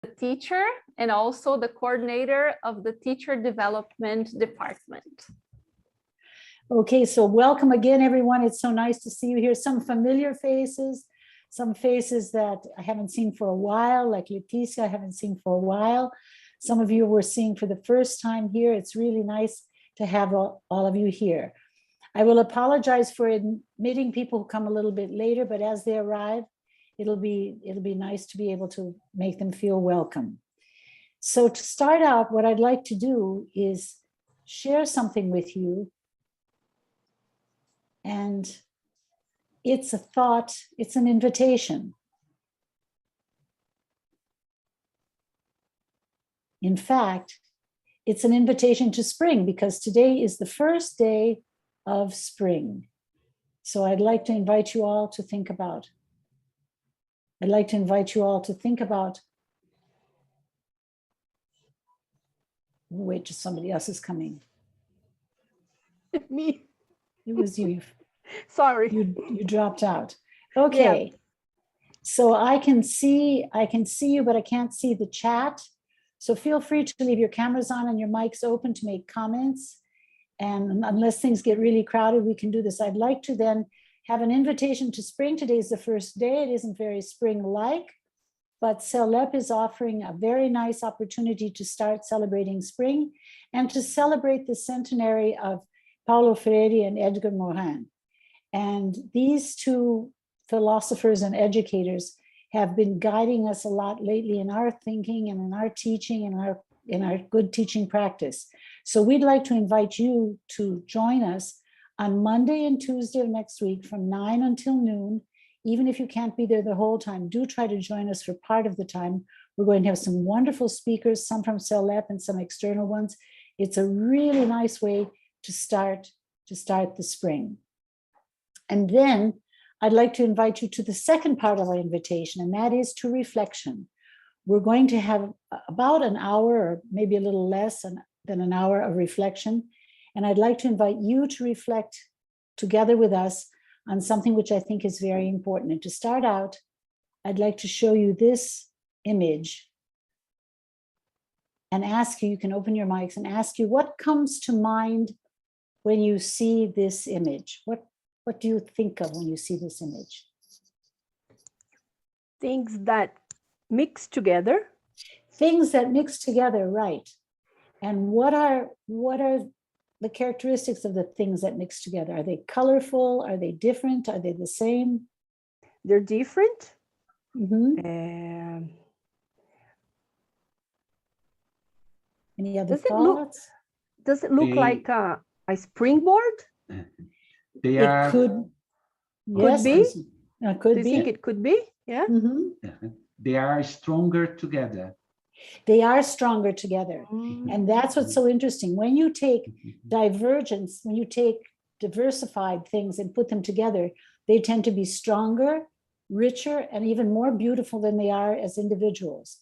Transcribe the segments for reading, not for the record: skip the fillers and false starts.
teacher and also the coordinator of the teacher development department. Okay, so welcome again, everyone. It's so nice to see you here. Some familiar faces, some faces that I haven't seen for a while, like Leticia, I haven't seen for a while. Some of you we're seeing for the first time here. It's really nice to have all of you here. I will apologize for admitting people who come a little bit later, but as they arrive, it'll be nice to be able to make them feel welcome. So to start out, what I'd like to do is share something with you. And it's a thought, it's an invitation. In fact, it's an invitation to spring because today is the first day of spring. So I'd like to invite you all to think about. Wait, just somebody else is coming. Me. It was you. Sorry. You dropped out. Okay. Yeah. So I can see you, but I can't see the chat. So feel free to leave your cameras on and your mics open to make comments. And unless things get really crowded, we can do this. I'd like to then have an invitation to spring. Today is the first day. It isn't very spring-like, but Cel.Lep is offering a very nice opportunity to start celebrating spring and to celebrate the centenary of Paulo Freire and Edgar Morin. And these two philosophers and educators have been guiding us a lot lately in our thinking and in our teaching and in our good teaching practice. So we'd like to invite you to join us on Monday and Tuesday of next week from 9 until noon. Even if you can't be there the whole time, do try to join us for part of the time. We're going to have some wonderful speakers, some from Cel.Lep and some external ones. It's a really nice way to start the spring. And then I'd like to invite you to the second part of our invitation, and that is to reflection. We're going to have about an hour or maybe a little less than an hour of reflection. And I'd like to invite you to reflect together with us on something which I think is very important. And to start out, I'd like to show you this image and ask you can open your mics and ask you what comes to mind when you see this image. What do you think of when you see this image? Things that mix together. Things that mix together, right. And what are the characteristics of the things that mix together? Are they colorful? Are they different? Are they the same? They're different. Mm-hmm. Any other thoughts? Does it look like a springboard? They are. It could. Yes, be. Could be. Do you think it could be? Yeah. Mm-hmm. They are stronger together. They are stronger together. Mm-hmm. And that's what's so interesting. When you take divergence, when you take diversified things and put them together, they tend to be stronger, richer, and even more beautiful than they are as individuals.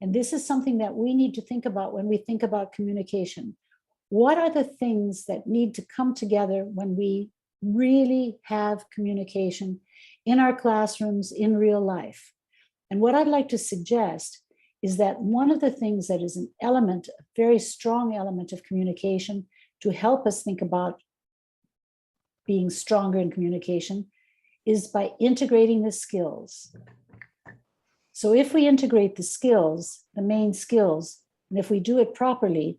And this is something that we need to think about when we think about communication. What are the things that need to come together when we really have communication in our classrooms, in real life? And what I'd like to suggest is that one of the things that is an element, a very strong element of communication to help us think about being stronger in communication is by integrating the skills. So if we integrate the skills, the main skills, and if we do it properly,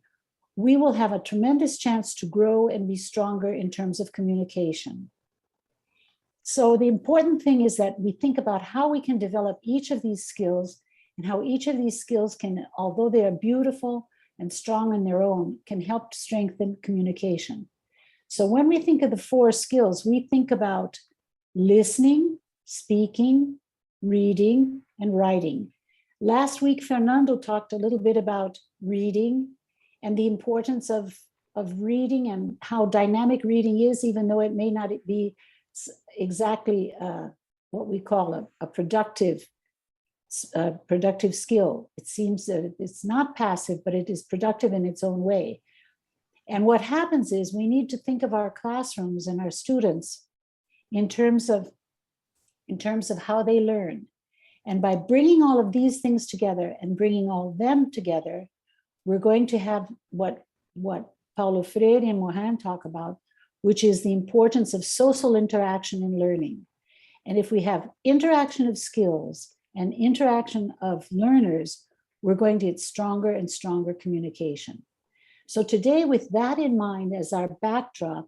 we will have a tremendous chance to grow and be stronger in terms of communication. So the important thing is that we think about how we can develop each of these skills and how each of these skills can, although they are beautiful and strong on their own, can help to strengthen communication. So when we think of the 4 skills, we think about listening, speaking, reading, and writing. Last week, Fernando talked a little bit about reading and the importance of reading and how dynamic reading is, even though it may not be exactly what we call a productive skill. It seems that it's not passive, but it is productive in its own way. And what happens is we need to think of our classrooms and our students in terms of how they learn. And by bringing all of these things together and bringing all of them together, we're going to have what Paulo Freire and Morin talk about, which is the importance of social interaction in learning. And if we have interaction of skills and interaction of learners, we're going to get stronger and stronger communication. So today, with that in mind as our backdrop,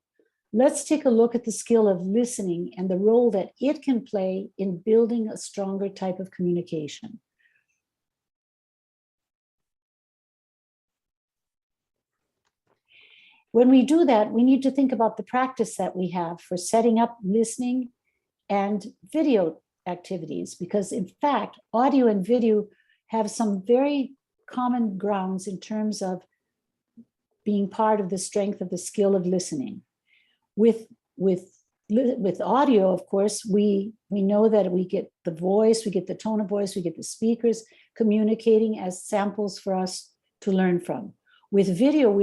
let's take a look at the skill of listening and the role that it can play in building a stronger type of communication. When we do that, we need to think about the practice that we have for setting up listening and video activities, because in fact, audio and video have some very common grounds in terms of being part of the strength of the skill of listening. With audio, of course, we know that we get the voice, we get the tone of voice, we get the speakers communicating as samples for us to learn from. With video,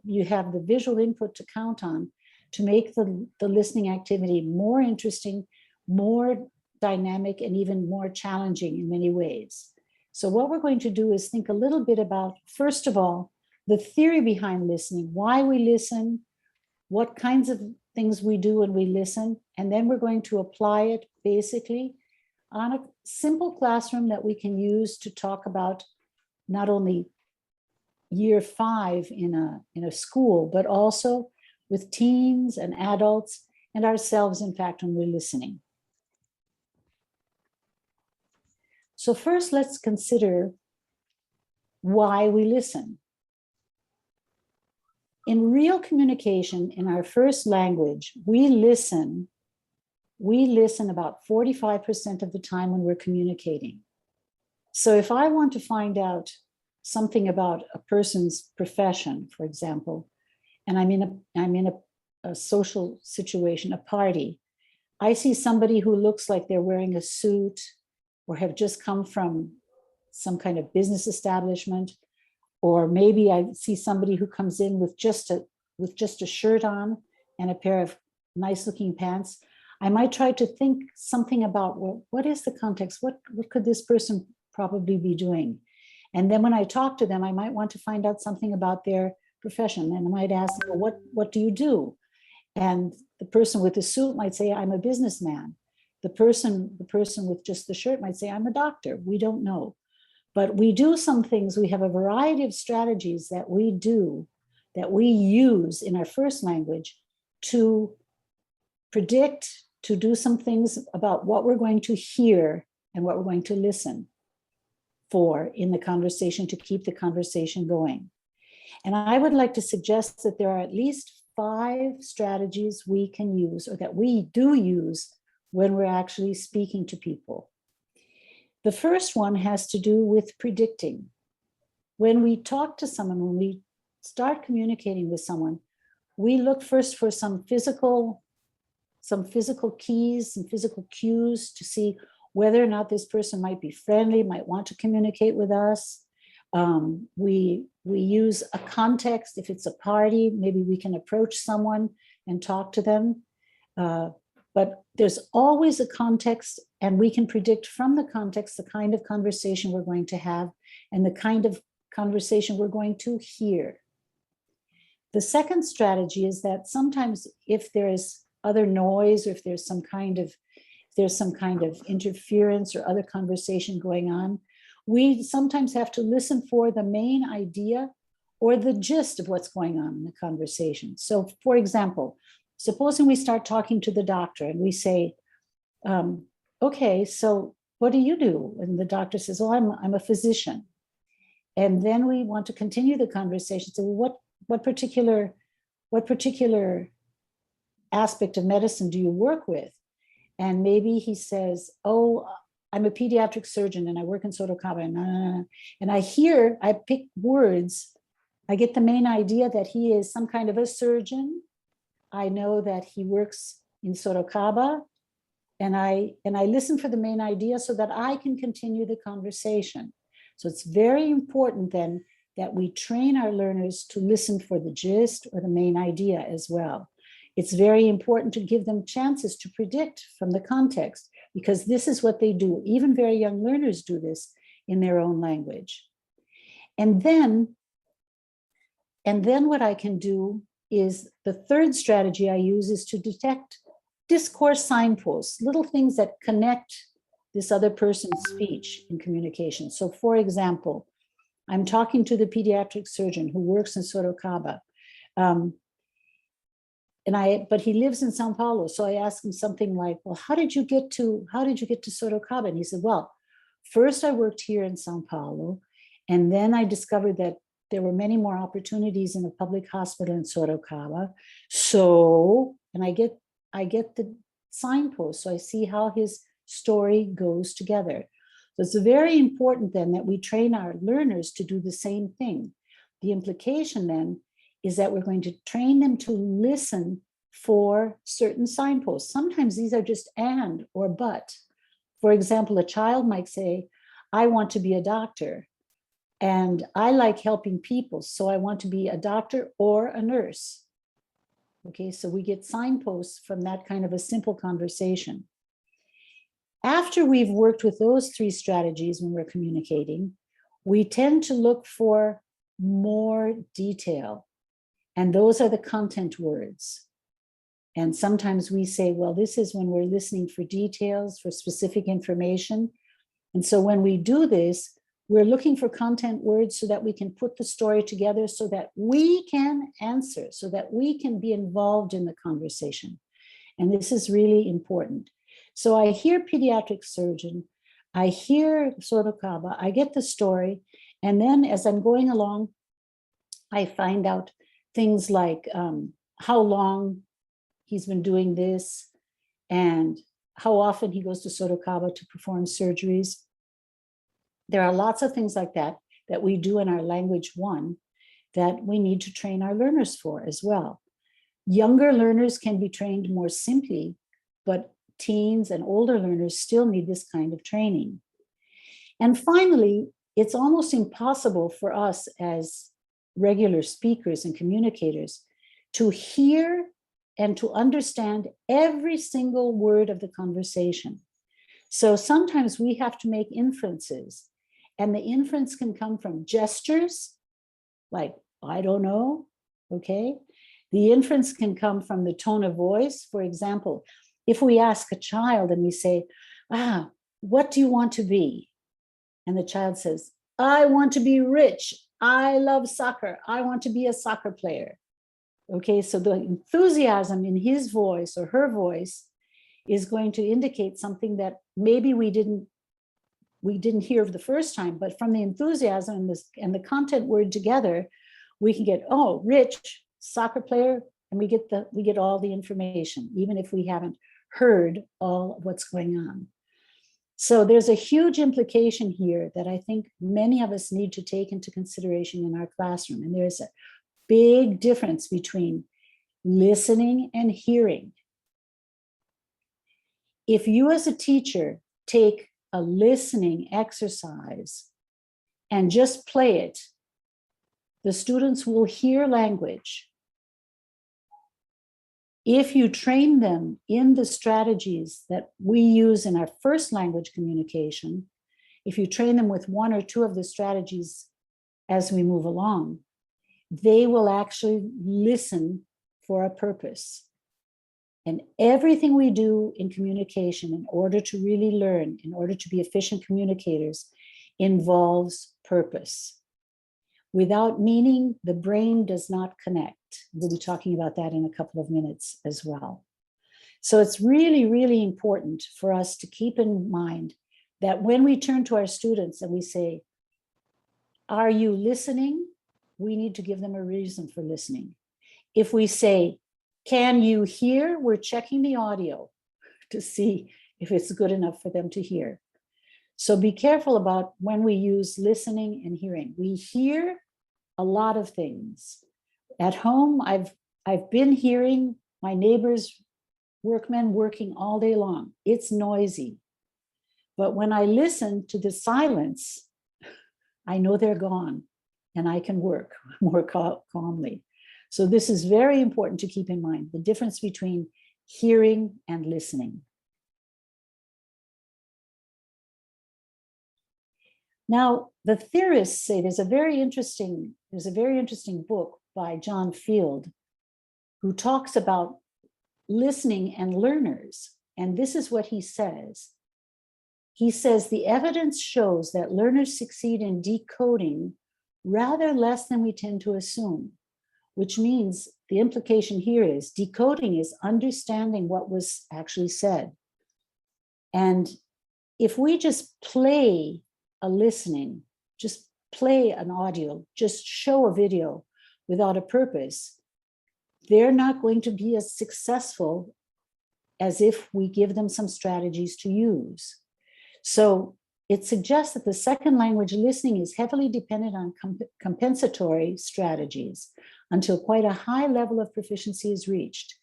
you have the visual input to count on to make the listening activity more interesting, more dynamic, and even more challenging in many ways. So what we're going to do is think a little bit about, first of all, the theory behind listening, why we listen, what kinds of things we do when we listen, and then we're going to apply it basically on a simple classroom that we can use to talk about not only year 5 in a school, but also with teens and adults and ourselves, in fact, when we're listening. So first, let's consider why we listen. In real communication, in our first language, we listen about 45% of the time when we're communicating. So if I want to find out something about a person's profession, for example, and I'm in a social situation, a party, I see somebody who looks like they're wearing a suit or have just come from some kind of business establishment, or maybe I see somebody who comes in with just a shirt on and a pair of nice looking pants. I might try to think something about, well, what is the context? What could this person probably be doing? And then when I talk to them, I might want to find out something about their profession. And I might ask, well, what do you do? And the person with the suit might say, I'm a businessman. The person with just the shirt might say, I'm a doctor. We don't know. But we do some things. We have a variety of strategies that we do, that we use in our first language to predict, to do some things about what we're going to hear and what we're going to listen for in the conversation to keep the conversation going. And I would like to suggest that there are at least 5 strategies we can use, or that we do use, when we're actually speaking to people. The first one has to do with predicting. When we talk to someone, when we start communicating with someone, we look first for some physical keys, some physical cues to see whether or not this person might be friendly, might want to communicate with us. We use a context. If it's a party, maybe we can approach someone and talk to them. But there's always a context, and we can predict from the context the kind of conversation we're going to have and the kind of conversation we're going to hear. The second strategy is that sometimes if there's other noise, or if there's some kind of interference or other conversation going on, we sometimes have to listen for the main idea or the gist of what's going on in the conversation. So for example, supposing we start talking to the doctor and we say, okay, so what do you do? And the doctor says, oh, I'm a physician. And then we want to continue the conversation. So what particular aspect of medicine do you work with? And maybe he says, oh, I'm a pediatric surgeon and I work in Sorocaba. And I pick words. I get the main idea that he is some kind of a surgeon. I know that he works in Sorocaba, and I listen for the main idea so that I can continue the conversation. So it's very important then that we train our learners to listen for the gist or the main idea as well. It's very important to give them chances to predict from the context. because this is what they do. Even very young learners do this in their own language. And then what I can do is the third strategy I use is to detect discourse signposts, little things that connect this other person's speech in communication. So for example, I'm talking to the pediatric surgeon who works in Sorocaba. But he lives in Sao Paulo. So I asked him something like, well, how did you get to Sorocaba? And he said, well, first I worked here in Sao Paulo, and then I discovered that there were many more opportunities in a public hospital in Sorocaba. So, and I get the signpost, so I see how his story goes together. So it's very important then that we train our learners to do the same thing. The implication then is that we're going to train them to listen for certain signposts. Sometimes these are just and or but. For example, a child might say, I want to be a doctor, and I like helping people, so I want to be a doctor or a nurse. Okay, so we get signposts from that kind of a simple conversation. After we've worked with those three strategies when we're communicating, we tend to look for more detail. And those are the content words. And sometimes we say, well, this is when we're listening for details, for specific information. And so when we do this, we're looking for content words so that we can put the story together, so that we can answer, so that we can be involved in the conversation. And this is really important. So I hear pediatric surgeon, I hear Sorocaba, I get the story. And then as I'm going along, I find out things like how long he's been doing this and how often he goes to Sorocaba to perform surgeries. There are lots of things like that that we do in our language one that we need to train our learners for as well. Younger learners can be trained more simply, but teens and older learners still need this kind of training. And finally, it's almost impossible for us as regular speakers and communicators to hear and to understand every single word of the conversation. So sometimes we have to make inferences, and the inference can come from gestures, like, I don't know, okay? The inference can come from the tone of voice. For example, if we ask a child and we say, what do you want to be? And the child says, I want to be rich. I love soccer. I want to be a soccer player. Okay, so the enthusiasm in his voice or her voice is going to indicate something that maybe we didn't hear the first time, but from the enthusiasm and the content word together, we can get, oh, rich, soccer player, and we get all the information, even if we haven't heard all of what's going on. So there's a huge implication here that I think many of us need to take into consideration in our classroom. And there's a big difference between listening and hearing. If you as a teacher take a listening exercise and just play it, the students will hear language. If you train them in the strategies that we use in our first language communication, if you train them with one or two of the strategies as we move along, they will actually listen for a purpose. And everything we do in communication in order to really learn, in order to be efficient communicators, involves purpose. Without meaning, the brain does not connect. We'll be talking about that in a couple of minutes as well. So it's really, really important for us to keep in mind that when we turn to our students and we say, are you listening? We need to give them a reason for listening. If we say, can you hear? We're checking the audio to see if it's good enough for them to hear. So be careful about when we use listening and hearing. We hear a lot of things. At home, I've been hearing my neighbors' workmen working all day long. It's noisy. But when I listen to the silence, I know they're gone and I can work more calmly. So this is very important to keep in mind, the difference between hearing and listening. Now, the theorists say there's a very interesting book by John Field who talks about listening and learners. And this is what he says. He says, the evidence shows that learners succeed in decoding rather less than we tend to assume, which means the implication here is decoding is understanding what was actually said. And if we just play a listening, just play an audio, just show a video without a purpose, they're not going to be as successful as if we give them some strategies to use. So it suggests that the second language listening is heavily dependent on compensatory strategies until quite a high level of proficiency is reached.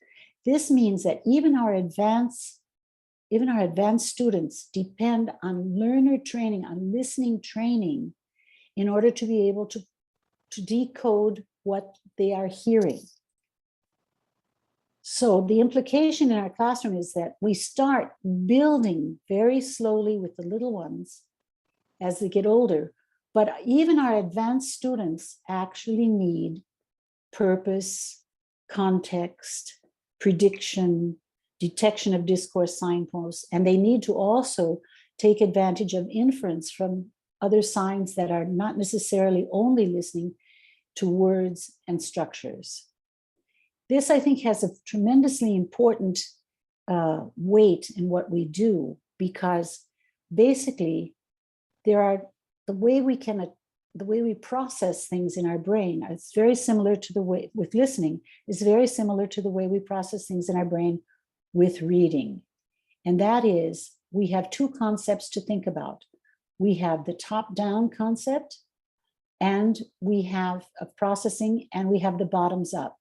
This means that even our advanced students depend on learner training, on listening training, in order to be able to decode what they are hearing. So the implication in our classroom is that we start building very slowly with the little ones as they get older, but even our advanced students actually need purpose, context, prediction, detection of discourse signposts, and they need to also take advantage of inference from other signs that are not necessarily only listening to words and structures. This, I think, has a tremendously important weight in what we do, because basically the way we process things in our brain, it's very similar to the way with listening, is very similar to the way we process things in our brain with reading. And that is, we have two concepts to think about. We have the top-down concept, and we have a processing, and we have the bottoms-up.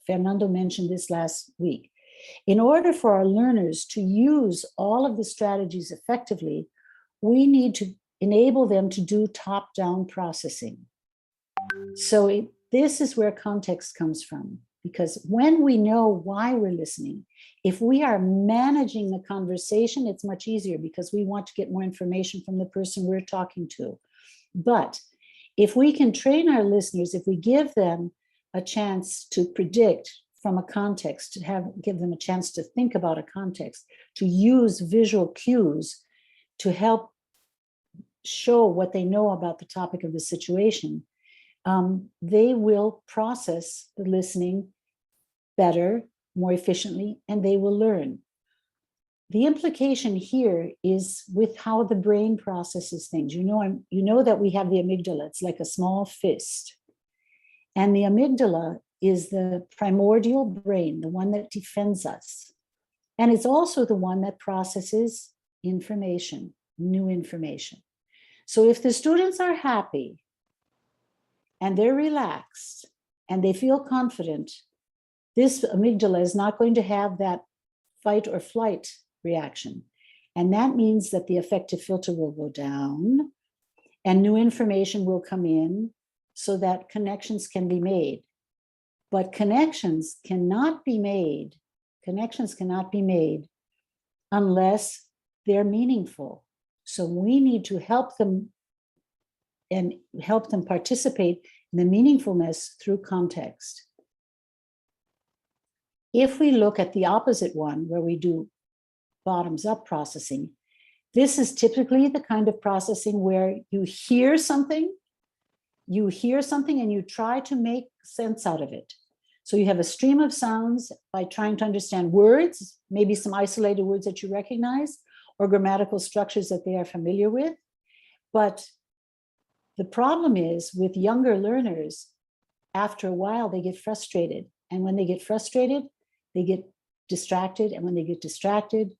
Fernando mentioned this last week. In order for our learners to use all of the strategies effectively, we need to enable them to do top-down processing. So this is where context comes from, because when we know why we're listening, if we are managing the conversation, it's much easier because we want to get more information from the person we're talking to. But if we can train our listeners, if we give them a chance to predict from a context, to give them a chance to think about a context, to use visual cues to help show what they know about the topic of the situation, they will process the listening better, more efficiently, and they will learn. The implication here is with how the brain processes things. You know that we have the amygdala. It's like a small fist. And the amygdala is the primordial brain, the one that defends us. And it's also the one that processes information, new information. So if the students are happy and they're relaxed and they feel confident, this amygdala is not going to have that fight or flight reaction. And that means that the affective filter will go down and new information will come in so that connections can be made. But connections cannot be made unless they're meaningful. So we need to help them and help them participate in the meaningfulness through context. If we look at the opposite one, where we do bottoms-up processing, this is typically the kind of processing where you hear something and you try to make sense out of it. So you have a stream of sounds by trying to understand words, maybe some isolated words that you recognize, or grammatical structures that they are familiar with. But the problem is with younger learners, after a while, they get frustrated. And when they get frustrated, they get distracted. And when they get distracted,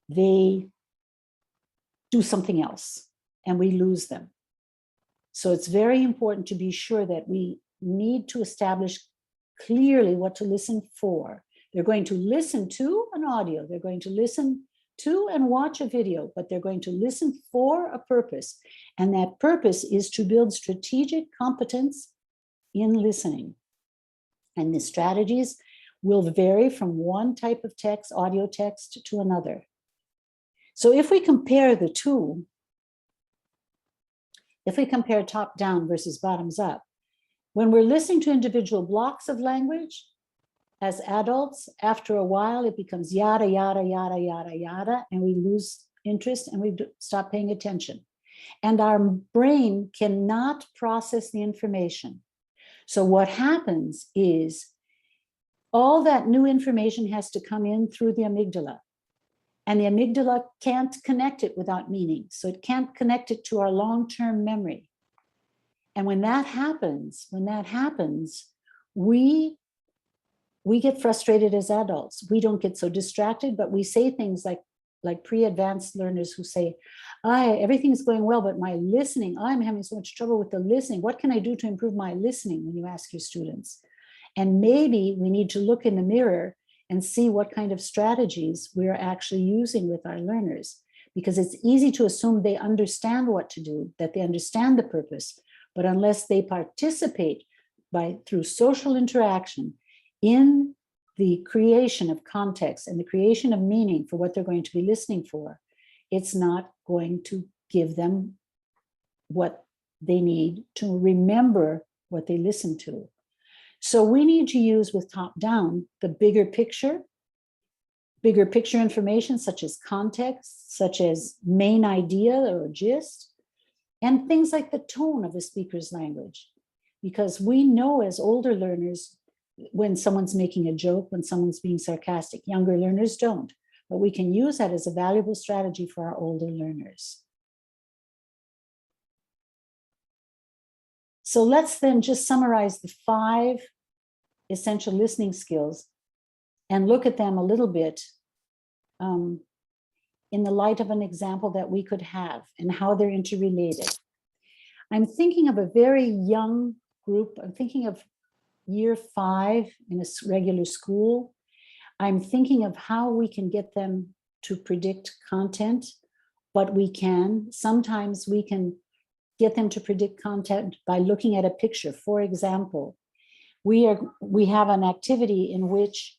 they do something else and we lose them. So it's very important to be sure that we need to establish clearly what to listen for. They're going to listen to an audio. They're going to listen to and watch a video, but they're going to listen for a purpose. And that purpose is to build strategic competence in listening. And the strategies will vary from one type of text, audio text, to another. So if we compare the two, if we compare top down versus bottoms up, when we're listening to individual blocks of language, as adults, after a while, it becomes yada, yada, yada, yada, yada, and we lose interest and we stop paying attention. And our brain cannot process the information. So what happens is all that new information has to come in through the amygdala. And the amygdala can't connect it without meaning. So it can't connect it to our long-term memory. And when that happens, we get frustrated as adults. We don't get so distracted, but we say things like pre-advanced learners who say, everything's going well, but my listening, I'm having so much trouble with the listening. What can I do to improve my listening, when you ask your students? And maybe we need to look in the mirror and see what kind of strategies we're actually using with our learners, because it's easy to assume they understand what to do, that they understand the purpose, but unless they participate through social interaction in the creation of context and the creation of meaning for what they're going to be listening for, it's not going to give them what they need to remember what they listen to. So we need to use with top down the bigger picture information, such as context, such as main idea or gist, and things like the tone of a speaker's language. Because we know as older learners, when someone's making a joke, when someone's being sarcastic, younger learners don't. But we can use that as a valuable strategy for our older learners. So let's then just summarize the 5 essential listening skills and look at them a little bit in the light of an example that we could have and how they're interrelated. I'm thinking of a very young group. I'm thinking of year 5 in a regular school. I'm thinking of how we can get them to predict content, but sometimes we can get them to predict content by looking at a picture. For example, we have an activity in which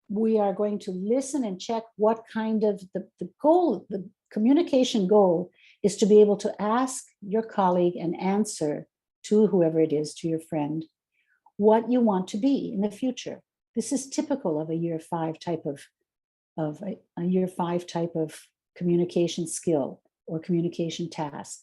we are going to listen and check what kind of the communication goal is to be able to ask your colleague and answer to whoever it is, to your friend, what you want to be in the future. This is typical of a year 5 type of communication skill or communication task.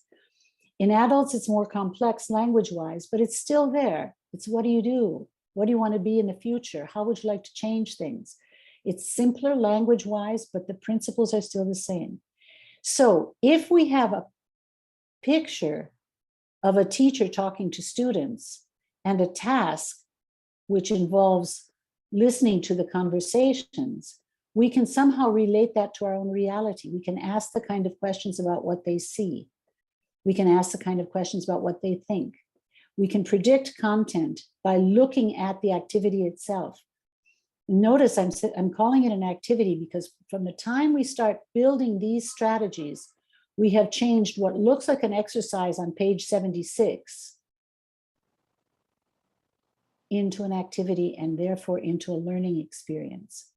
In adults, it's more complex language-wise, but it's still there. It's what do you do? What do you want to be in the future? How would you like to change things? It's simpler language-wise, but the principles are still the same. So if we have a picture of a teacher talking to students and a task which involves listening to the conversations, we can somehow relate that to our own reality. We can ask the kind of questions about what they see. We can ask the kind of questions about what they think. We can predict content by looking at the activity itself. Notice I'm calling it an activity because from the time we start building these strategies, we have changed what looks like an exercise on page 76 into an activity and therefore into a learning experience.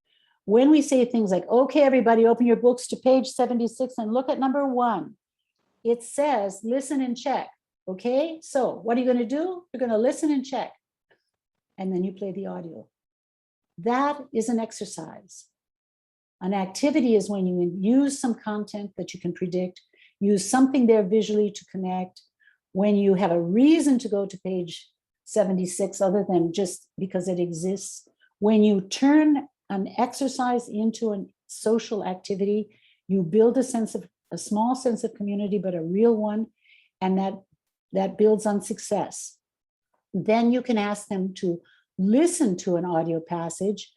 When we say things like, okay, everybody, open your books to page 76 and look at number 1, it says, listen and check. Okay, so what are you going to do? You're going to listen and check. And then you play the audio. That is an exercise. An activity is when you use some content that you can predict, use something there visually to connect, when you have a reason to go to page 76 other than just because it exists, when you turn an exercise into a social activity, you build a small sense of community, but a real one, and that builds on success. Then you can ask them to listen to an audio passage,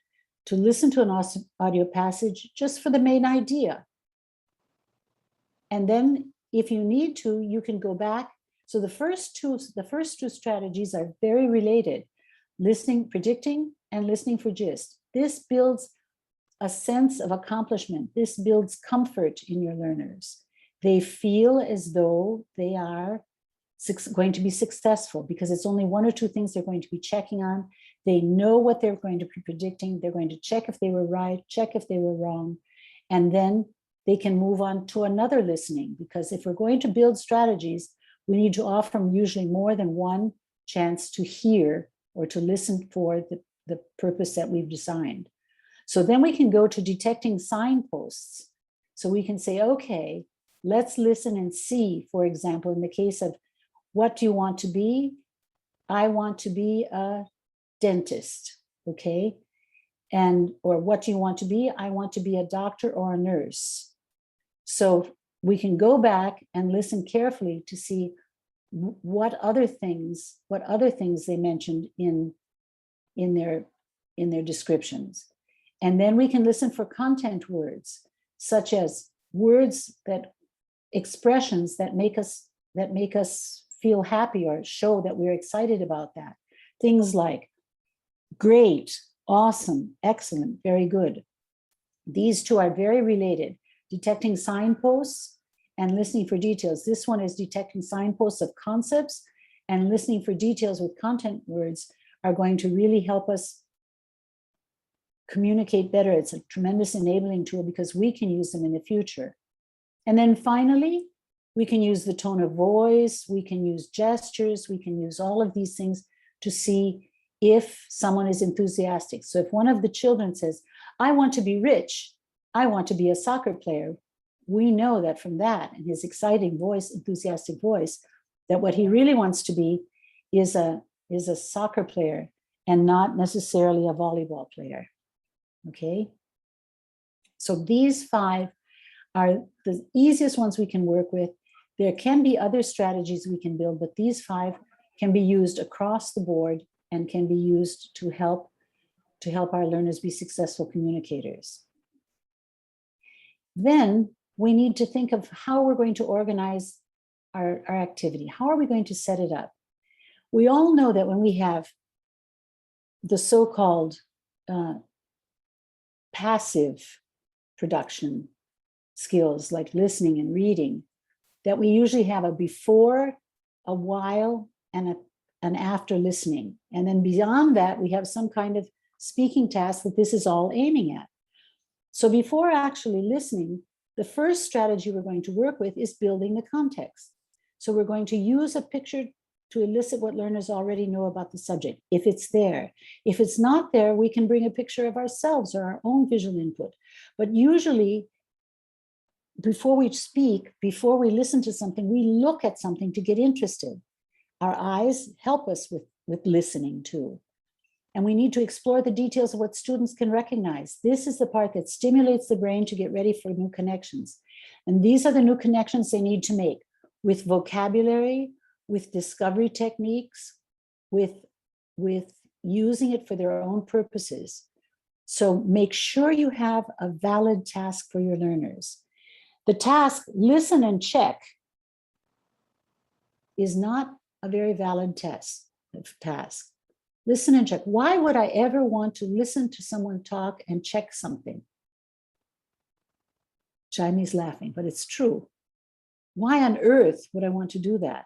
just for the main idea. And then if you need to, you can go back. So the first two strategies are very related: listening, predicting, and listening for gist. This builds a sense of accomplishment. This builds comfort in your learners. They feel as though they are going to be successful because it's only 1 or 2 things they're going to be checking on. They know what they're going to be predicting. They're going to check if they were right, check if they were wrong. And then they can move on to another listening, because if we're going to build strategies, we need to offer them usually more than one chance to hear or to listen for the purpose that we've designed. So then we can go to detecting signposts. So we can say, okay, let's listen and see, for example, in the case of what do you want to be? I want to be a dentist, okay? And, or what do you want to be? I want to be a doctor or a nurse. So we can go back and listen carefully to see what other things they mentioned in their descriptions. And then we can listen for content words, such as words that expressions that make us feel happy or show that we're excited about that. Things like great, awesome, excellent, very good. These two are very related. Detecting signposts and listening for details. This one is detecting signposts of concepts, and listening for details with content words are going to really help us communicate better. It's a tremendous enabling tool because we can use them in the future. And then finally, we can use the tone of voice, we can use gestures, we can use all of these things to see if someone is enthusiastic. So if one of the children says, I want to be rich, I want to be a soccer player, we know that from that and his exciting voice, enthusiastic voice, that what he really wants to be is a soccer player and not necessarily a volleyball player. Okay, so these 5 are the easiest ones we can work with. There can be other strategies we can build, but these 5 can be used across the board and can be used to help our learners be successful communicators. Then we need to think of how we're going to organize our activity. How are we going to set it up? We all know that when we have the so-called passive production skills like listening and reading, that we usually have a before, a while, and an after listening. And then beyond that, we have some kind of speaking task that this is all aiming at. So before actually listening, the first strategy we're going to work with is building the context. So we're going to use a picture to elicit what learners already know about the subject, if it's there. If it's not there, we can bring a picture of ourselves or our own visual input. But usually, before we speak, before we listen to something, we look at something to get interested. Our eyes help us with listening too. And we need to explore the details of what students can recognize. This is the part that stimulates the brain to get ready for new connections. And these are the new connections they need to make with vocabulary, with discovery techniques, with using it for their own purposes. So make sure you have a valid task for your learners. The task, listen and check, is not a very valid task. Listen and check. Why would I ever want to listen to someone talk and check something? Jaime's laughing, but it's true. Why on earth would I want to do that?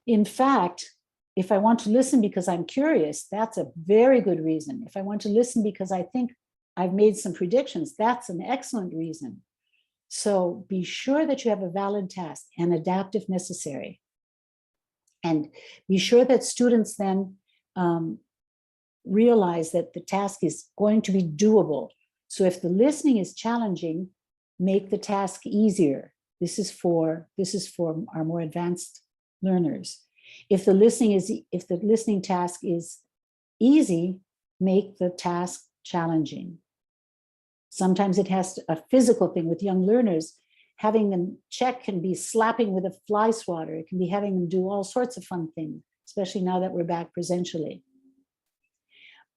In fact, if I want to listen because I'm curious, that's a very good reason. If I want to listen because I think I've made some predictions, that's an excellent reason. So be sure that you have a valid task and adapt if necessary. And be sure that students then realize that the task is going to be doable. So if the listening is challenging, make the task easier. This is for our more advanced learners. If the listening task is easy, make the task challenging. Sometimes it has a physical thing with young learners. Having them check can be slapping with a fly swatter. It can be having them do all sorts of fun things, especially now that we're back presentially.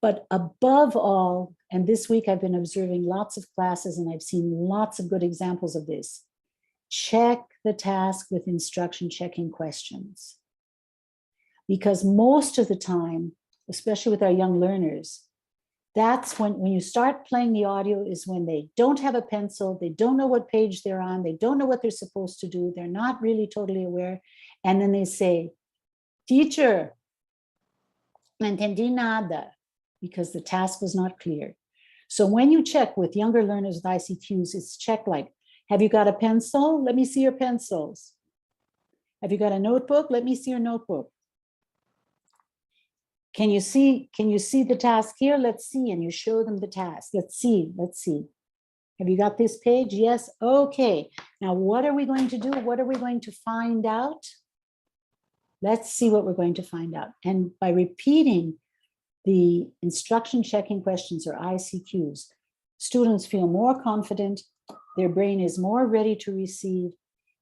But above all, and this week I've been observing lots of classes and I've seen lots of good examples of this, check the task with instruction checking questions. Because most of the time, especially with our young learners, that's when you start playing the audio is when they don't have a pencil, they don't know what page they're on, they don't know what they're supposed to do, they're not really totally aware. And then they say, teacher, no entendí nada, because the task was not clear. So when you check with younger learners with ICQs, it's check like, have you got a pencil? Let me see your pencils. Have you got a notebook? Let me see your notebook. Can you see the task here? Let's see. And you show them the task. Let's see. Have you got this page? Yes. Okay. Now, what are we going to do? What are we going to find out? Let's see what we're going to find out. And by repeating the instruction checking questions or ICQs, students feel more confident, their brain is more ready to receive,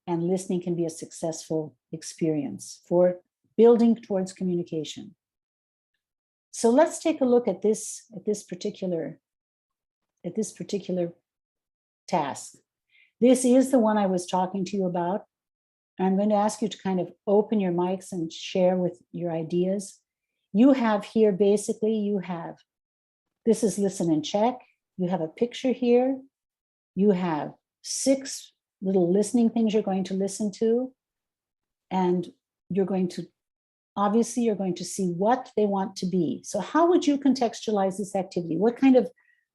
and listening can be a successful experience for building towards communication. So let's take a look at this particular task. This is the one I was talking to you about. I'm going to ask you to kind of open your mics and share with your ideas. You have here, basically, this is listen and check. You have a picture here. You have 6 little listening things you're going to listen to. And you're going to see what they want to be. So how would you contextualize this activity? What kind of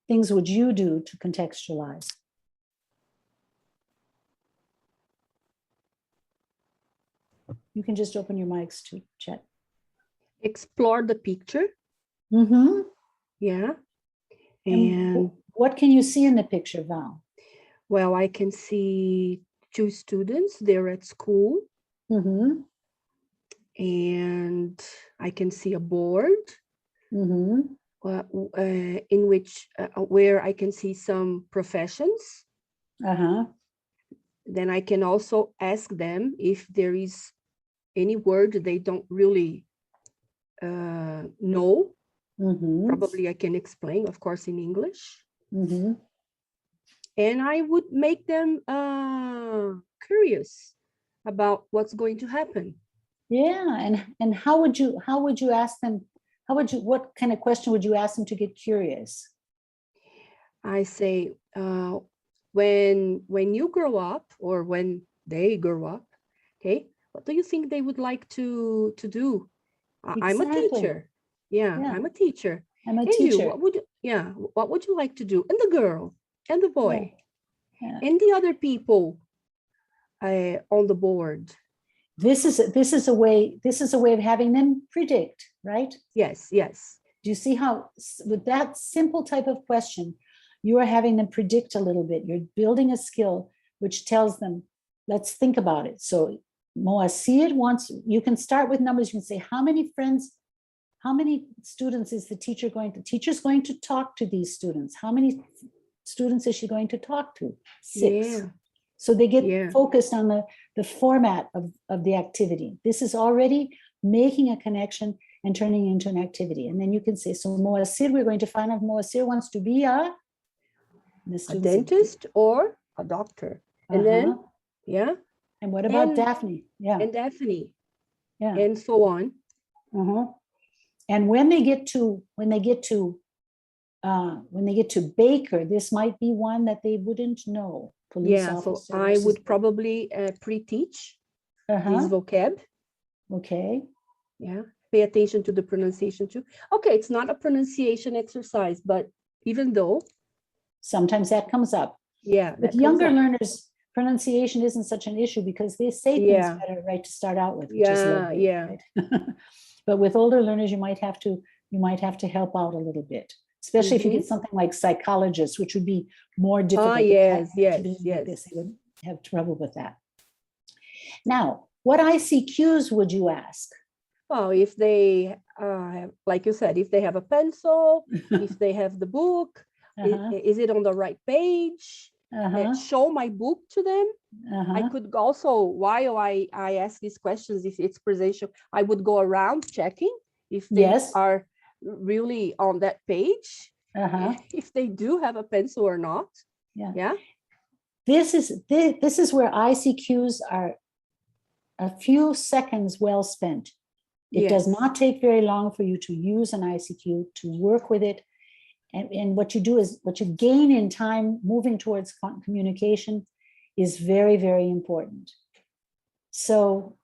things would you do to contextualize? You can just open your mics to chat. Explore the picture. Mm-hmm. Yeah. And what can you see in the picture, Val? Well, I can see 2 students. They're at school. Mm-hmm. And I can see a board. Mm-hmm. In which where I can see some professions. Uh-huh. Then I can also ask them if there is any word they don't really know. Mm-hmm. Probably I can explain, of course, in English. Mm-hmm. And I would make them curious about what's going to happen. Yeah, and how would you ask them? What kind of question would you ask them to get curious? I say, when you grow up, or when they grow up, okay, what do you think they would like to do? I'm a Exactly. teacher. Yeah, Yeah. I'm a teacher. I'm a And teacher. you, what would you like to do? And the girl, and the boy, Yeah. and the other people on the board. This is a way of having them predict, right? Yes. Do you see how with that simple type of question, you are having them predict a little bit. You're building a skill which tells them, let's think about it. So Moacir wants, you can start with numbers. You can say, how many students is the teacher's going to talk to these students? How many students is she going to talk to? 6. Yeah. So they get focused on the format of the activity. This is already making a connection and turning into an activity. And then you can say, so Moacir, we're going to find out if Moacir wants to be a dentist or a doctor. And then, and what about Daphne? Yeah. And Daphne. Yeah. And so on. And when they get to Baker, this might be one that they wouldn't know. Police officer. So I would probably pre-teach this vocab. Okay. Yeah. Pay attention to the pronunciation too. Okay, it's not a pronunciation exercise, but even though sometimes that comes up. Yeah. With younger learners, pronunciation isn't such an issue because they say things better right to start out with, which is lovely, right? But with older learners, you might have to help out a little bit, especially if you get something like psychologists, which would be more difficult. Yes. They would have trouble with that. Now, what ICQs would you ask? Well, if they, like you said, if they have a pencil, if they have the book, is it on the right page? Show my book to them. I could also, while I ask these questions, if it's presentation, I would go around checking if they are really on that page, if they do have a pencil or not. Yeah. This is where ICQs are a few seconds well spent. It does not take very long for you to use an ICQ, to work with it. And what you do is, what you gain in time moving towards communication is very, very important. So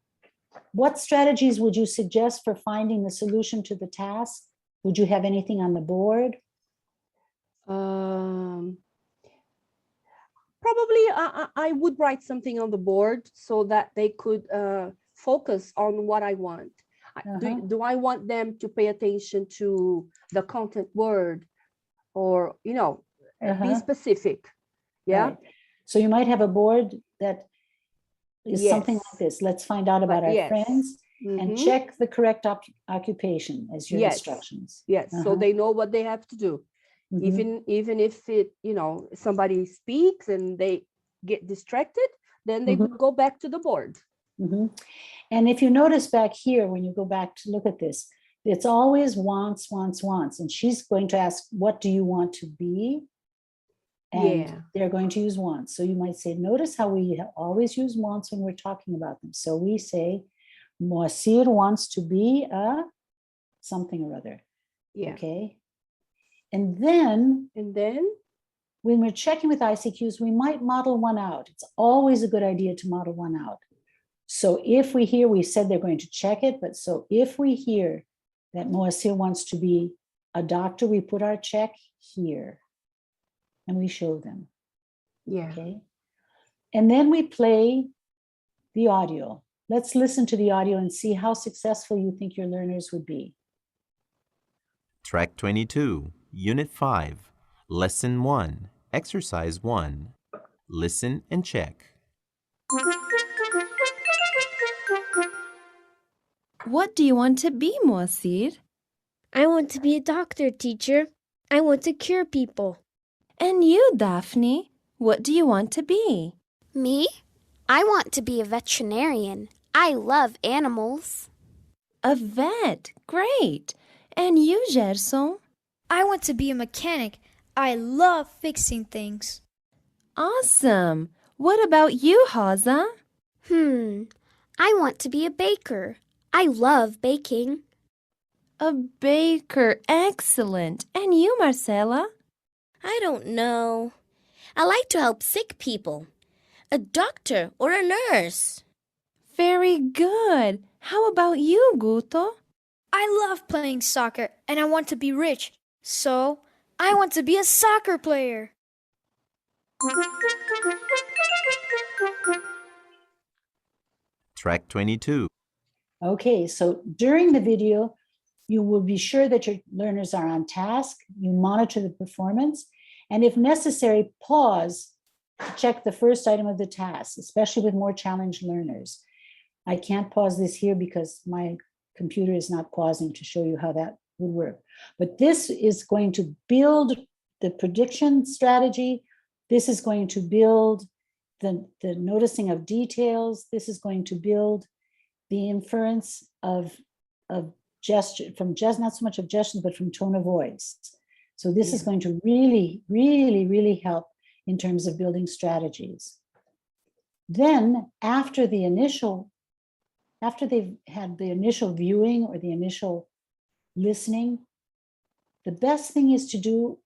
what strategies would you suggest for finding the solution to the task? Would you have anything on the board? Probably I would write something on the board so that they could focus on what I want. Do I want them to pay attention to the content word, or, be specific? Yeah. Right. So you might have a board that is something Yes. like this. Let's find out about our Yes. friends and check the correct occupation as your Yes. instructions. Yes. So they know what they have to do. Mhm. Even if it, somebody speaks and they get distracted, then they Mhm. go back to the board. Mhm. And if you notice back here, when you go back to look at this, it's always wants, wants, wants. And she's going to ask, what do you want to be? And they're going to use wants. So you might say, notice how we always use wants when we're talking about them. So we say, Moacir wants to be a something or other. Yeah. Okay. And then when we're checking with ICQs, we might model one out. It's always a good idea to model one out. So if we hear, we said they're going to check it, but so if we hear that Moacir wants to be a doctor, we put our check here and we show them. Yeah. Okay. And then we play the audio. Let's listen to the audio and see how successful you think your learners would be. Track 22, Unit 5, Lesson 1, Exercise 1. Listen and check. What do you want to be, Moacir? I want to be a doctor, teacher. I want to cure people. And you, Daphne, what do you want to be? Me? I want to be a veterinarian. I love animals. A vet, great. And you, Gerson? I want to be a mechanic. I love fixing things. Awesome. What about you, Haza? I want to be a baker. I love baking. A baker, excellent. And you, Marcela? I don't know. I like to help sick people. A doctor or a nurse. Very good. How about you, Guto? I love playing soccer and I want to be rich. So, I want to be a soccer player. Track 22. Okay, so during the video, you will be sure that your learners are on task. You monitor the performance, and if necessary, pause to check the first item of the task, especially with more challenged learners. I can't pause this here because my computer is not pausing to show you how that would work. But this is going to build the prediction strategy. This is going to build the noticing of details. This is going to build the inference of gesture, from just not so much of gestures, but from tone of voice. So this is going to really, really, really help in terms of building strategies. Then after they've had the initial viewing or the initial listening, the best thing is to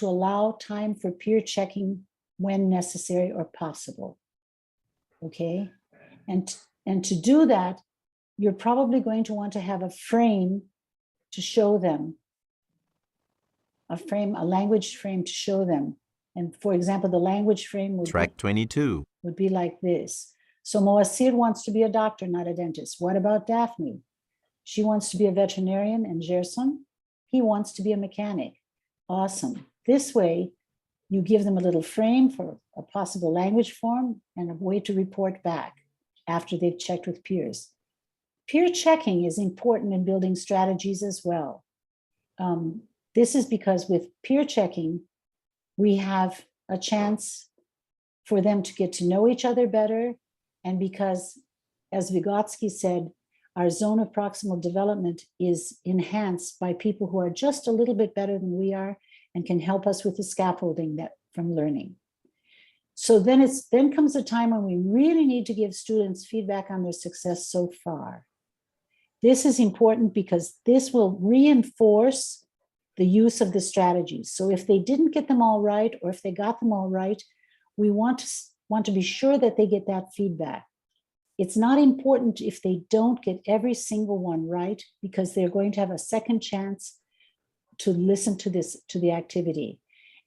allow time for peer checking when necessary or possible. Okay, and to do that, you're probably going to want to have a frame to show them, a language frame to show them. And for example, the language frame Track 22. would be like this. So Moacir wants to be a doctor, not a dentist. What about Daphne? She wants to be a veterinarian, and Gerson, he wants to be a mechanic. Awesome. This way, you give them a little frame for a possible language form and a way to report back after they've checked with peers. Peer checking is important in building strategies as well. This is because with peer checking, we have a chance for them to get to know each other better. And because, as Vygotsky said, our zone of proximal development is enhanced by people who are just a little bit better than we are and can help us with the scaffolding from learning. So then comes a time when we really need to give students feedback on their success so far. This is important because this will reinforce the use of the strategies. So if they didn't get them all right, or if they got them all right, we want to be sure that they get that feedback. It's not important if they don't get every single one right, because they're going to have a second chance to listen to the activity.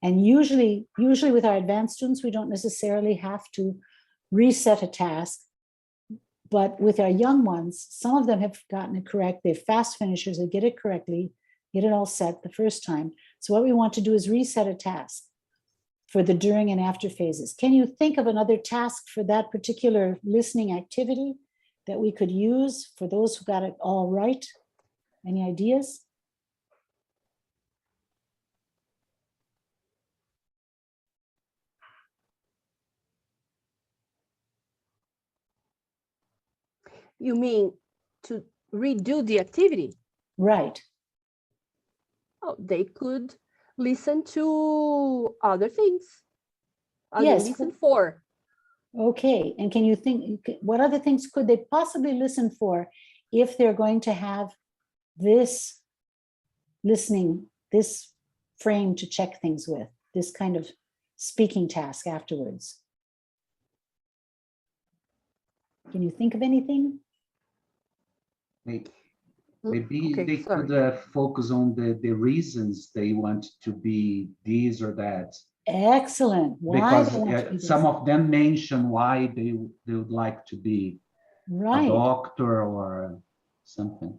And usually with our advanced students, we don't necessarily have to reset a task. But with our young ones, some of them have gotten it correct. They're fast finishers, they get it correctly, get it all set the first time. So what we want to do is reset a task for the during and after phases. Can you think of another task for that particular listening activity that we could use for those who got it all right? Any ideas? You mean to redo the activity? Right. Oh, they could listen to other things. Yes. Listen for. Okay. And can you think, what other things could they possibly listen for if they're going to have this listening, this frame to check things with, this kind of speaking task afterwards? Can you think of anything? Maybe Okay, they sorry. could focus on the reasons they want to be this or that. Excellent. Why Because they want to be this? some of them mention why they would like to be a Right. doctor or something.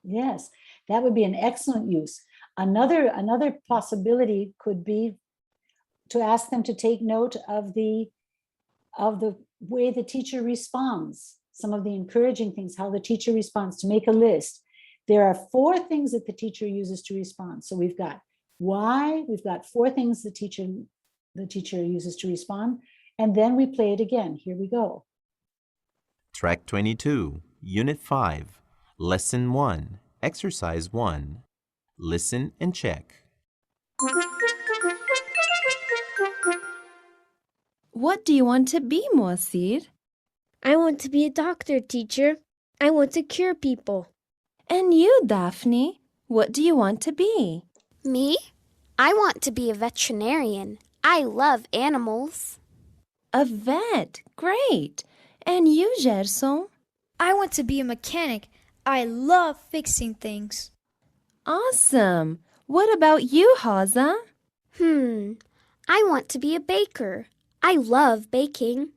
Yes, that would be an excellent use. Another possibility could be to ask them to take note of the way the teacher responds, some of the encouraging things, how the teacher responds, to make a list. There are 4 things that the teacher uses to respond. So we've got why, we've got 4 things the teacher uses to respond, and then we play it again. Here we go. Track 22, Unit 5, Lesson 1, Exercise 1. Listen and check. What do you want to be, Moacir? I want to be a doctor, teacher. I want to cure people. And you, Daphne, what do you want to be? Me? I want to be a veterinarian. I love animals. A vet. Great. And you, Gerson? I want to be a mechanic. I love fixing things. Awesome. What about you, Rosa? I want to be a baker. I love baking.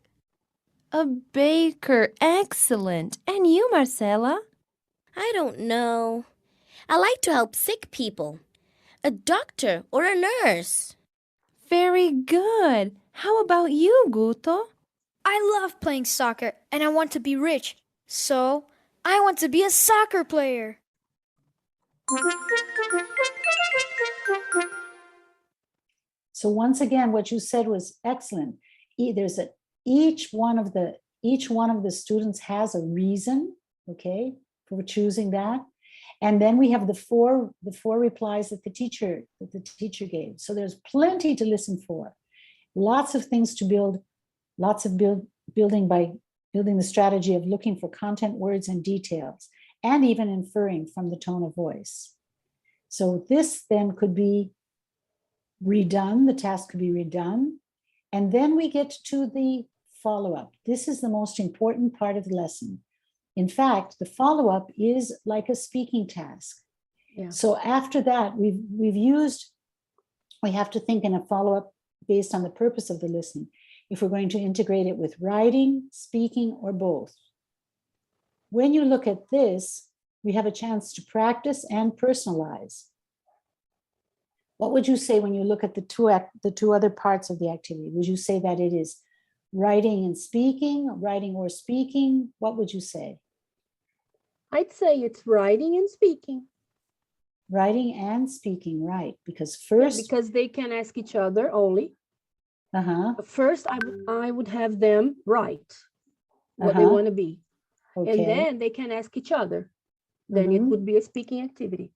A baker. Excellent. And you, Marcela? I don't know. I like to help sick people. A doctor or a nurse. Very good. How about you, Guto? I love playing soccer and I want to be rich. So, I want to be a soccer player. So once again, what you said was excellent. Each one of the students has a reason, okay, for choosing that. And then we have the four replies that the teacher gave. So there's plenty to listen for. Lots of things to build, building by building the strategy of looking for content, words, and details, and even inferring from the tone of voice. So this then could be redone, the task could be redone. And then we get to the follow-up. This is the most important part of the lesson. In fact, the follow-up is like a speaking task. Yeah. So after that, we have to think in a follow-up based on the purpose of the listening, if we're going to integrate it with writing, speaking, or both. When you look at this, we have a chance to practice and personalize. What would you say when you look at the two other parts of the activity? Would you say that it is writing and speaking, writing or speaking? What would you say? I'd say it's writing and speaking. Writing and speaking, right? Because first, because they can ask each other only. First, I would have them write what they want to be. Okay. And then they can ask each other. Then it would be a speaking activity.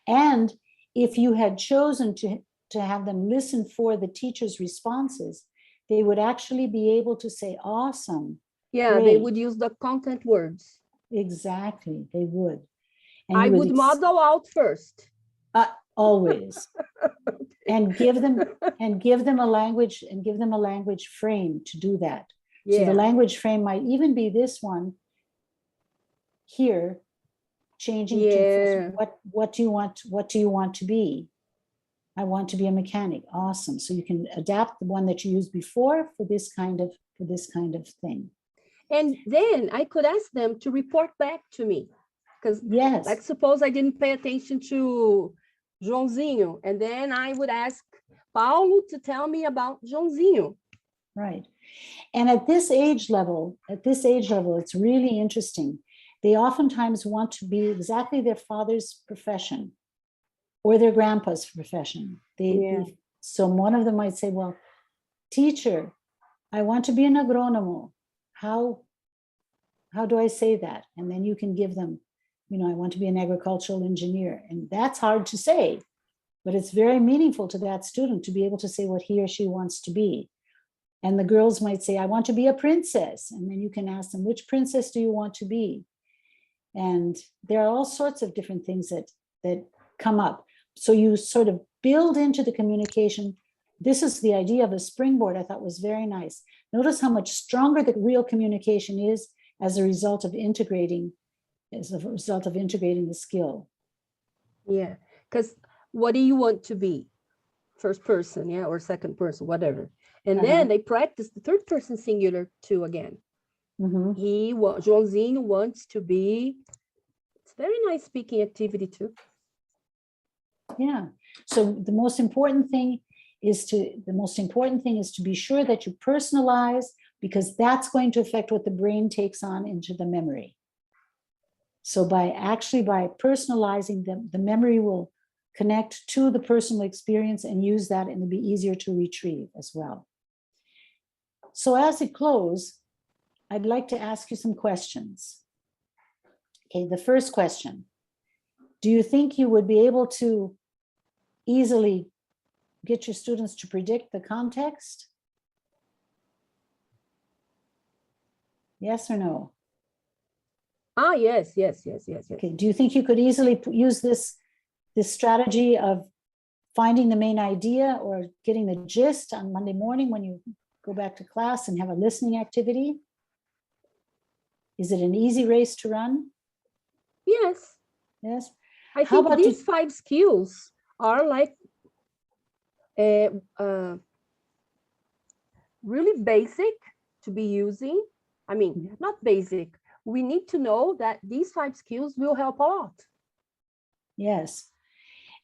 And if you had chosen to have them listen for the teacher's responses, they would actually be able to say, awesome. Yeah, great. They would use the content words. Exactly, they would. And I would model out first. Always. And give them a language frame to do that. Yeah. So the language frame might even be this one here, changing to what do you want to be? I want to be a mechanic. Awesome. So you can adapt the one that you used before for this kind of thing. And then I could ask them to report back to me. Because Yes. let's suppose I didn't pay attention to Joãozinho, and then I would ask Paulo to tell me about Joãozinho. Right. And at this age level, it's really interesting. They oftentimes want to be exactly their father's profession or their grandpa's profession. So one of them might say, well, teacher, I want to be an agronomo. How do I say that? And then you can give them, I want to be an agricultural engineer. And that's hard to say, but it's very meaningful to that student to be able to say what he or she wants to be. And the girls might say, I want to be a princess. And then you can ask them, which princess do you want to be? And there are all sorts of different things that come up. So you sort of build into the communication. This is the idea of a springboard I thought was very nice. Notice how much stronger the real communication is as a result of integrating the skill. Yeah, because what do you want to be? First person, or second person, whatever. And then they practice the third person singular too again. Joãozinho wants to be. It's very nice speaking activity too. Yeah. So the most important thing is to be sure that you personalize, because that's going to affect what the brain takes on into the memory. So by personalizing them, the memory will connect to the personal experience and use that, and it'll be easier to retrieve as well. So as we close, I'd like to ask you some questions. Okay, the first question: do you think you would be able to easily get your students to predict the context? Yes or no? Yes. Okay, do you think you could easily use this strategy of finding the main idea or getting the gist on Monday morning when you go back to class and have a listening activity? Is it an easy race to run? Yes. Yes. I think these 5 skills are like really basic to be using. I mean, not basic. We need to know that these 5 skills will help a lot. Yes.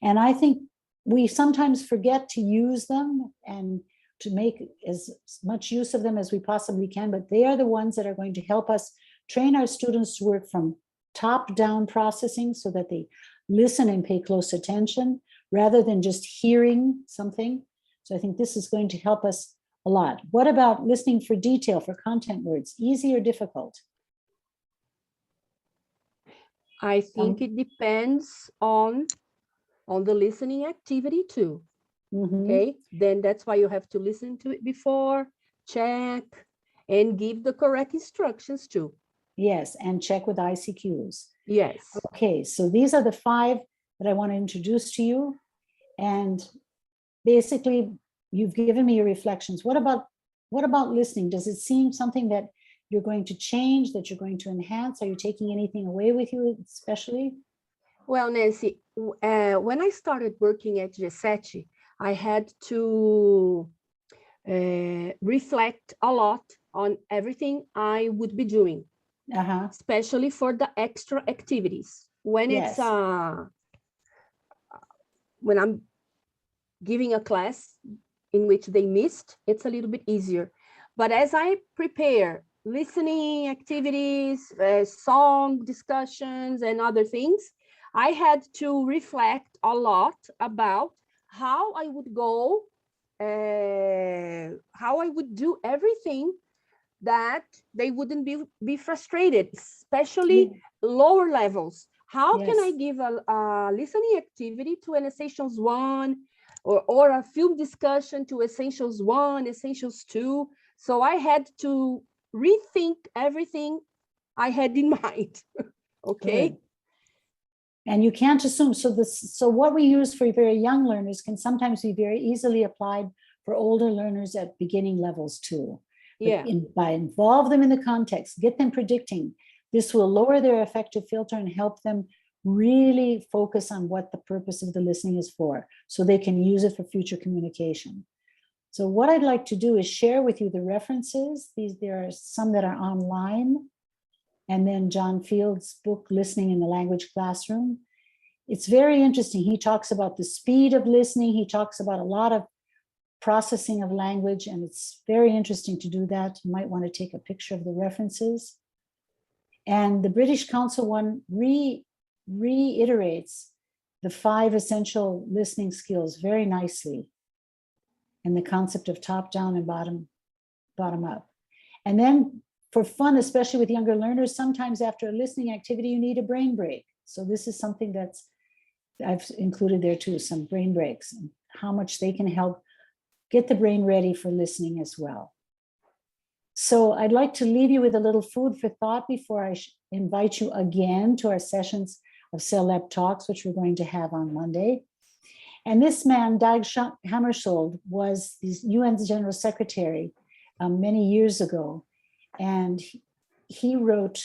And I think we sometimes forget to use them and to make as much use of them as we possibly can, but they are the ones that are going to help us train our students to work from top-down processing so that they listen and pay close attention rather than just hearing something. So I think this is going to help us a lot. What about listening for detail, for content words? Easy or difficult? I think it depends on the listening activity too. Okay, then that's why you have to listen to it before, check, and give the correct instructions too. Yes, and check with ICQs. Yes. Okay, so these are the 5 that I want to introduce to you. And basically, you've given me your reflections. What about listening? Does it seem something that you're going to change, that you're going to enhance? Are you taking anything away with you, especially? Well, Nancy, when I started working at G7, I had to reflect a lot on everything I would be doing, especially for the extra activities. When it's when I'm giving a class in which they missed, it's a little bit easier. But as I prepare listening activities, song discussions, and other things, I had to reflect a lot about how I would go, how I would do everything that they wouldn't be frustrated, especially lower levels. How can I give a listening activity to an Essentials 1 or a film discussion to Essentials 1, Essentials 2? So I had to rethink everything I had in mind. Okay. Good. And you can't assume. So what we use for very young learners can sometimes be very easily applied for older learners at beginning levels too. Yeah. By involve them in the context, get them predicting. This will lower their affective filter and help them really focus on what the purpose of the listening is for, so they can use it for future communication. So what I'd like to do is share with you the references. There are some that are online, and then John Field's book, Listening in the Language Classroom. It's very interesting. He talks about the speed of listening. He talks about a lot of processing of language, and it's very interesting to do that. You might want to take a picture of the references. And the British Council one reiterates the 5 essential listening skills very nicely, and the concept of top down and bottom up. And then for fun, especially with younger learners, sometimes after a listening activity, you need a brain break. So this is something I've included there too, some brain breaks, and how much they can help get the brain ready for listening as well. So I'd like to leave you with a little food for thought before I invite you again to our sessions of Cel.Lep Talks, which we're going to have on Monday. And this man, Dag Hammarskjöld, was the UN's General Secretary many years ago. And he wrote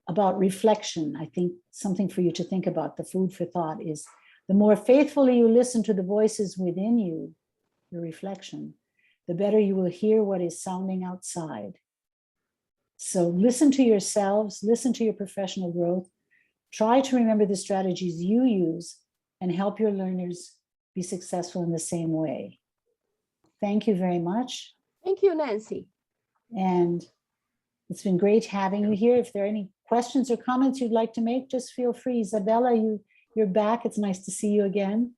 about reflection. I think something for you to think about, the food for thought, is the more faithfully you listen to the voices within you, your reflection, the better you will hear what is sounding outside. So listen to yourselves, listen to your professional growth, try to remember the strategies you use, and help your learners be successful in the same way. Thank you very much. Thank you, Nancy. And it's been great having you here. If there are any questions or comments you'd like to make, just feel free. Isabella, you're back. It's nice to see you again.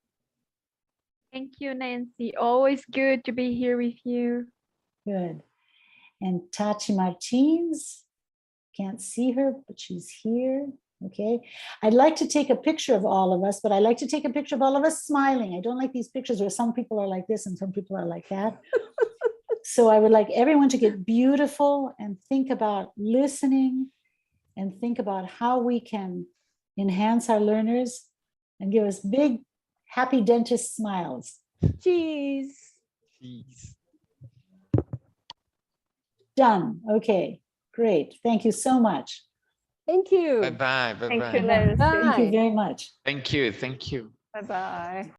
Thank you, Nancy. Always good to be here with you. Good. And Tati Martins, can't see her, but she's here. Okay. I'd like to take a picture of all of us, but I like to take a picture of all of us smiling. I don't like these pictures where some people are like this and some people are like that. So I would like everyone to get beautiful and think about listening and think about how we can enhance our learners and give us big, happy dentist smiles. Cheese. Cheese. Done. Okay, great. Thank you so much. Thank you. Bye-bye. Thank you, Bye-bye. Nancy. Thank you very much. Thank you. Thank you. Bye-bye.